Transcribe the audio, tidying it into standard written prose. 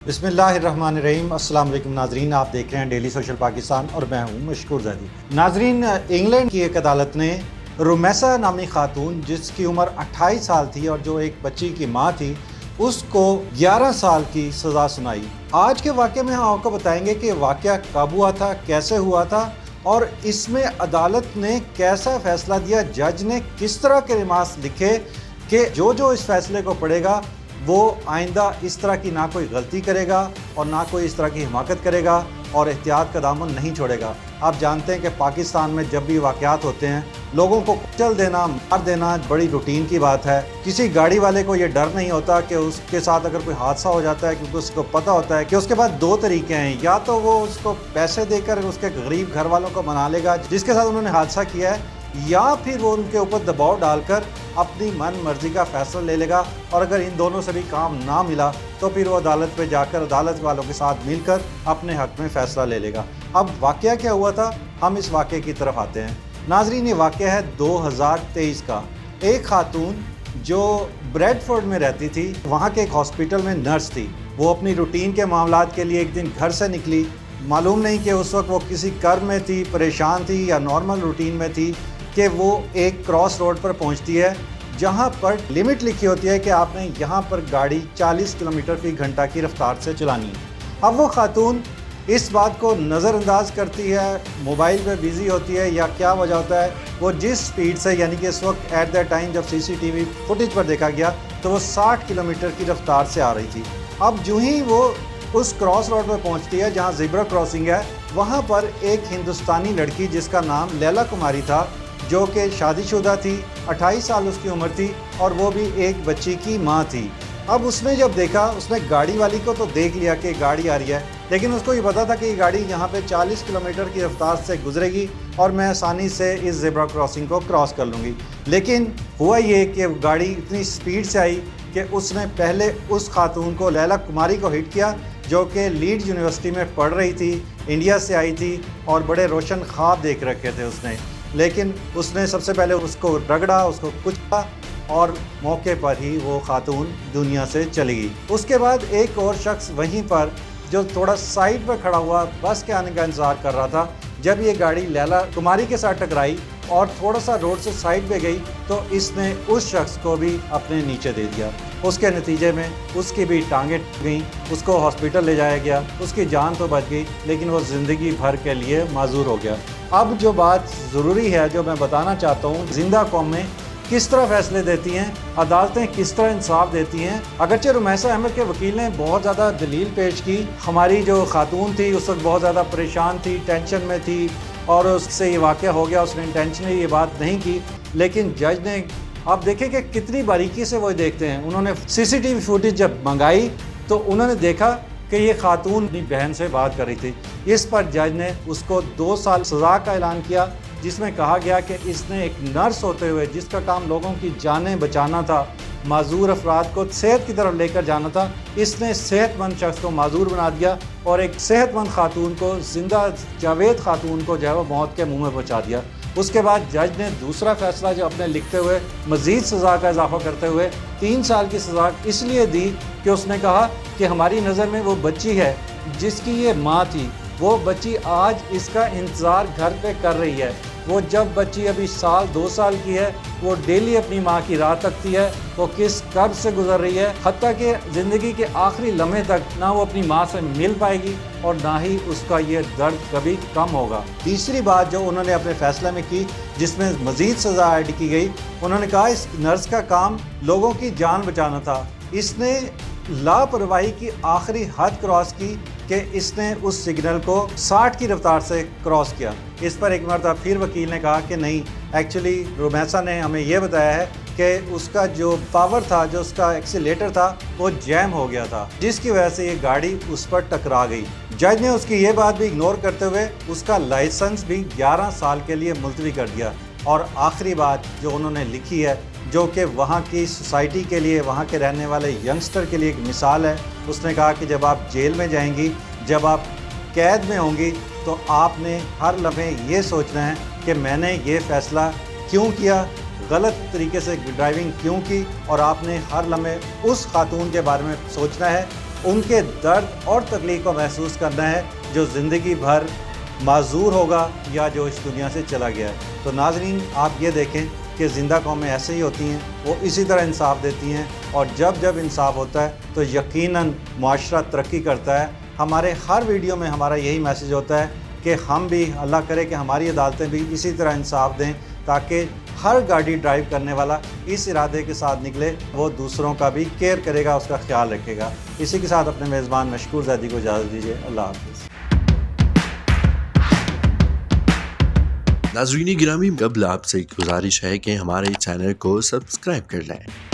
बिस्मिल्लाहिर्रहमानिर्रहीम। अस्सलाम वालेकुम नाजरीन, आप देख रहे हैं डेली सोशल पाकिस्तान और मैं हूं मशकूर ज़ैदी। नाजरीन, इंग्लैंड की एक अदालत ने रुमैसा नामी खातून जिसकी उम्र 28 साल थी और जो एक बच्ची की मां थी, उसको 11 साल की सज़ा सुनाई। आज के वाक़े में हम आपको बताएंगे कि वाक़या कब हुआ था, कैसे हुआ था और इसमें अदालत ने कैसा फ़ैसला दिया। जज ने किस तरह के रिमार्क्स लिखे कि जो इस फ़ैसले को पढ़ेगा वो आइंदा इस तरह की ना कोई गलती करेगा और ना कोई इस तरह की हिमाकत करेगा और एहतियात का दामन नहीं छोड़ेगा। आप जानते हैं कि पाकिस्तान में जब भी वाक़यात होते हैं, लोगों को कुचल देना, मार देना बड़ी रूटीन की बात है। किसी गाड़ी वाले को ये डर नहीं होता कि उसके साथ अगर कोई हादसा हो जाता है, क्योंकि उसको पता होता है कि उसके पास दो तरीके हैं, या तो वो उसको पैसे देकर उसके गरीब घर वालों को मना लेगा जिसके साथ उन्होंने हादसा किया है, या फिर वो उनके ऊपर दबाव डालकर अपनी मन मर्जी का फैसला ले लेगा। और अगर इन दोनों से भी काम ना मिला तो फिर वो अदालत पे जाकर अदालत वालों के साथ मिलकर अपने हक में फ़ैसला ले लेगा। अब वाक़या क्या हुआ था, हम इस वाक़े की तरफ आते हैं। नाजरीन, ये वाक़या है 2023 का। एक खातून जो ब्रेडफोर्ड में रहती थी, वहाँ के एक हॉस्पिटल में नर्स थी। वो अपनी रूटीन के मामलात के लिए एक दिन घर से निकली। मालूम नहीं कि उस वक्त वो किसी कर्म में थी, परेशान थी या नॉर्मल रूटीन में थी, कि वो एक क्रॉस रोड पर पहुंचती है जहां पर लिमिट लिखी होती है कि आपने यहां पर गाड़ी 40 किलोमीटर फी घंटा की रफ्तार से चलानी है। अब वो खातून इस बात को नज़रअंदाज करती है, मोबाइल पे बिज़ी होती है या क्या वजह होता है, वो जिस स्पीड से, यानी कि इस वक्त एट द टाइम जब CCTV फुटेज पर देखा गया तो वो 60 किलोमीटर की रफ्तार से आ रही थी। अब जो ही वो उस क्रॉस रोड पर पहुंचती है जहां ज़ेब्रा क्रॉसिंग है, वहां पर एक हिंदुस्तानी लड़की जिसका नाम लैला कुमारी था, जो कि शादीशुदा थी, 28 साल उसकी उम्र थी और वो भी एक बच्ची की मां थी। अब उसने जब देखा, उसने गाड़ी वाली को तो देख लिया कि गाड़ी आ रही है, लेकिन उसको ये पता था कि ये गाड़ी यहाँ पे 40 किलोमीटर की रफ्तार से गुजरेगी और मैं आसानी से इस ज़ेब्रा क्रॉसिंग को क्रॉस कर लूँगी। लेकिन हुआ ये कि गाड़ी इतनी स्पीड से आई कि उसने पहले उस खातून को, लैला कुमारी को हिट किया, जो कि लीड्स यूनिवर्सिटी में पढ़ रही थी, इंडिया से आई थी और बड़े रोशन ख्वाब देख रखे थे उसने। लेकिन उसने सबसे पहले उसको रगड़ा, उसको कुचला और मौके पर ही वो खातून दुनिया से चली गई। उसके बाद एक और शख्स वहीं पर जो थोड़ा साइड पर खड़ा हुआ बस के आने का इंतज़ार कर रहा था, जब ये गाड़ी लैला कुमारी के साथ टकराई और थोड़ा सा रोड से साइड पे गई तो इसने उस शख्स को भी अपने नीचे दे दिया। उसके नतीजे में उसकी भी टांगें टूट गईं, उसको हॉस्पिटल ले जाया गया, उसकी जान तो बच गई लेकिन वो ज़िंदगी भर के लिए माजूर हो गया। अब जो बात ज़रूरी है, जो मैं बताना चाहता हूँ, जिंदा कौमें किस तरह फ़ैसले देती हैं, अदालतें किस तरह इंसाफ देती हैं। अगरचे रुमैसा अहमद के वकील ने बहुत ज़्यादा दलील पेश की, हमारी जो खातून थी उस वक्त बहुत ज़्यादा परेशान थी, टेंशन में थी और उससे ये वाक़या हो गया, उसने इंटेंशनली ये बात नहीं की। लेकिन जज ने, आप देखें कि कितनी बारीकी से वो देखते हैं, उन्होंने CCTV फुटेज जब मंगाई तो उन्होंने देखा कि ये खातून अपनी बहन से बात कर रही थी। इस पर जज ने उसको 2 साल सज़ा का ऐलान किया, जिसमें कहा गया कि इसने एक नर्स होते हुए जिसका काम लोगों की जानें बचाना था, माजूर अफराद को सेहत की तरफ लेकर जाना था, इसने सेहतमंद शख्स को माजूर बना दिया और एक सेहतमंद खातून को, जिंदा जावेद खातून को जो है वो मौत के मुँह में पहुँचा दिया। उसके बाद जज ने दूसरा फैसला जो अपने लिखते हुए मज़ीद सज़ा का इजाफा करते हुए 3 साल की सज़ा इसलिए दी कि उसने कहा कि हमारी नज़र में वो बच्ची है जिसकी ये माँ थी, वो बच्ची आज इसका इंतज़ार घर पे कर रही है। वो जब बच्ची अभी 1-2 साल की है, वो डेली अपनी माँ की राह तकती है, वो किस कर्ब से गुजर रही है, हत्ता कि ज़िंदगी के आखिरी लम्हे तक ना वो अपनी माँ से मिल पाएगी और ना ही उसका ये दर्द कभी कम होगा। तीसरी बात जो उन्होंने अपने फैसले में की, जिसमें मज़ीद सज़ा ऐड की गई, उन्होंने कहा इस नर्स का काम लोगों की जान बचाना था, इसने लापरवाही की आखिरी हद क्रॉस की कि इसने उस सिग्नल को 60 की रफ्तार से क्रॉस किया। इस पर एक मरतबा फिर वकील ने कहा कि नहीं, एक्चुअली रुमैसा ने हमें यह बताया है कि उसका जो पावर था, जो उसका एक्सीलेटर था, वो जैम हो गया था, जिसकी वजह से ये गाड़ी उस पर टकरा गई। जज ने उसकी ये बात भी इग्नोर करते हुए उसका लाइसेंस भी 11 साल के लिए मुलतवी कर दिया। और आखिरी बात जो उन्होंने लिखी है, जो कि वहाँ की सोसाइटी के लिए, वहाँ के रहने वाले यंगस्टर के लिए एक मिसाल है, उसने कहा कि जब आप जेल में जाएंगी, जब आप कैद में होंगी, तो आपने हर लम्हे ये सोचना है कि मैंने ये फ़ैसला क्यों किया, गलत तरीके से ड्राइविंग क्यों की, और आपने हर लम्हे उस खातून के बारे में सोचना है ان کے درد اور تکلیف کو محسوس کرنا ہے جو زندگی بھر معذور ہوگا یا جو اس دنیا سے چلا گیا ہے۔ تو ناظرین آپ یہ دیکھیں کہ زندہ قومیں ایسے ہی ہوتی ہیں، وہ اسی طرح انصاف دیتی ہیں، اور جب انصاف ہوتا ہے تو یقیناً معاشرہ ترقی کرتا ہے۔ ہمارے ہر ویڈیو میں ہمارا یہی میسیج ہوتا ہے کہ ہم بھی اللہ کرے کہ ہماری عدالتیں بھی اسی طرح انصاف دیں، تاکہ ہر گاڑی ڈرائیو کرنے والا اس ارادے کے ساتھ نکلے وہ دوسروں کا بھی کیئر کرے گا، اس کا خیال رکھے گا۔ اسی کے ساتھ اپنے میزبان مشکور زیدی کو اجازت دیجیے۔ اللہ حافظ۔ ناظرین گرامی، قبل آپ سے ایک گزارش ہے کہ ہمارے چینل کو سبسکرائب کر لیں